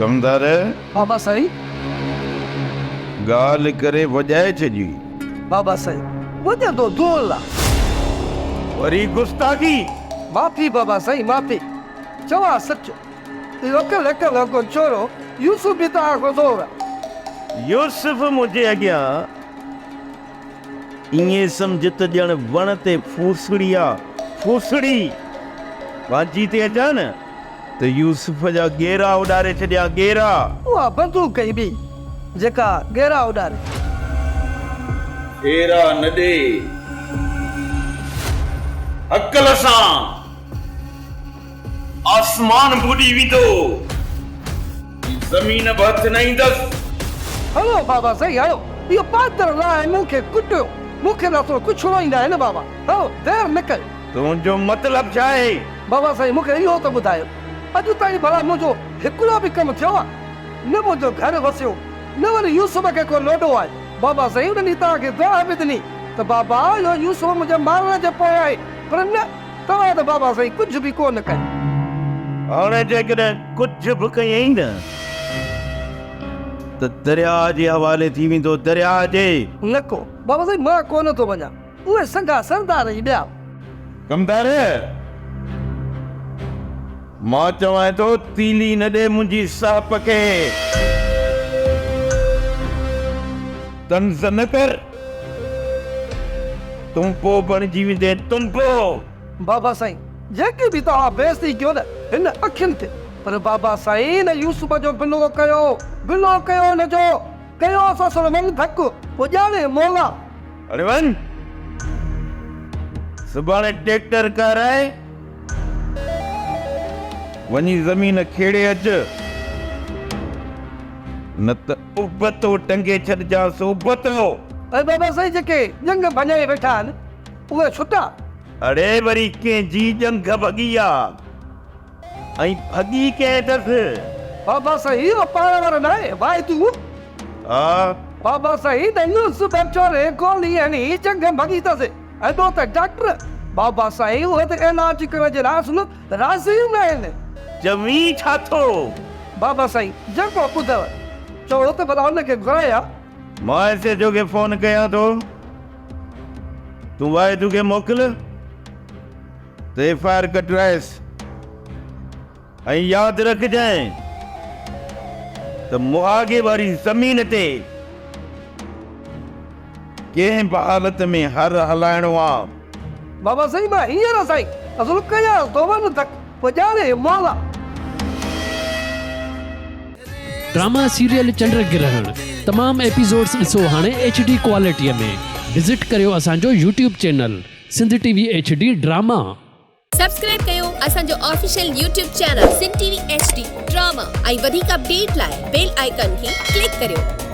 कमदार बाबा साईं गाल करे वजाए छजी। बाबा साईं मुझे तो दोला वरी गुस्ताखी। माफी बाबा साईं माफी चवा सच अकल अकल को छोरो यूसुफ भी ता गुज़ोरा यूसुफ मुझे अॻियां इएं सम्झ त ॼण वण ते फूसड़ी आ फूसड़ी वांची ते अचां न त यूसुफ जा गेरा उॾारे छॾिया गेरा। उहा बंदूक कई बि जेका गेरा उॾारे गेरा न ॾे अकल सां आसमान बुॾी वेंदो ज़मीन बि हथ न ईंदसि। हलो बाबा साईं आयो इहो पादर लाइ मूंखे कुटियो मूंखे नथो कुझु न ईंदा आहिनि बाबा हलो देर न कयो। तुंहिंजो मतिलबु छा आहे? बाबा साईं मूंखे इहो त ॿुधायो अॼु ताईं भला मुंहिंजो हिकिड़ो बि कमु थियो आहे न मुंहिंजो घर वसियो न वरी यूसुफ खे को लोॾो आहे। बाबा साईं उन ॾींहुं तव्हांखे दुआ बि ॾिनी त बाबा इहो यूसुफ मुंहिंजे मारण जे पोइ आहे पर न तव्हां त बाबा साईं कुझु बि कोन कयो। हाणे जेकॾहिं कुझु बि कयई न त दरिया जे हवाले थी वेंदो दरिया जे। न को बाबा साईं मां कोन थो वञा उहे संगा सरदार ई ॿिया। कमदार मां चवां थो तीली न ॾे मुंहिंजी साप खे तंज़ न कर तुम पो बणिजी वेंदे तुम पो। बाबा साईं जेके बि तव्हां बेइज़ती कयो न हिन अखियुनि ते पर बाबा साईं न यूसुफ जो बिलो कयो न जो कयो ससुर मन धक पुॼाणे मोला। अरे वन सुभाणे ट्रैक्टर कराए वञी ज़मीन खेड़े अच न त उबतो टंगे छॾजांसि उबतो। अरे बाबा साईं जेके जंग भॼाए वेठा आहिनि उहे छुटा। अड़े वरी कंहिंजी जंग भॻी आहे ऐं भॻी कंहिं अथसि? बाबा साईं इहो पाण वारो न आहे भाई तूं हा बाबा साईं त यूसुफ छोरे गोली हणी जंग भॻी अथसि ऐं तो त डॉक्टर बाबा साईं उहे त इलाज करण जे लाइ राज़ी न आहिनि। जमी छा थो? बाबा साईं जेको ॿुधव चओ त भला हुनखे घुराया। मां ऐसे जो के फोन कयां थो तूं वाहिदू खे मोकिल त एफआईआर कटराइस ऐं यादि रखजांइ त मुआगे वारी ज़मीन ते कंहिं बि हालत में हर हलाइणो आहे। बाबा साईं मां हींअर साईं असुल कयां तो वञ तक पुॼाणे मोला। ड्रामा सीरियल चंड ग्रहण तमाम एपिसोड्स ॾिसो हाणे HD क्वालिटीअ में। विज़िट करियो असांजो YouTube channel Sindh TV HD drama. Subscribe कयो असांजो official YouTube channel Sindh TV HD drama ऐं वधीक अपडेट लाइ बेल आइकन खे क्लिक करियो।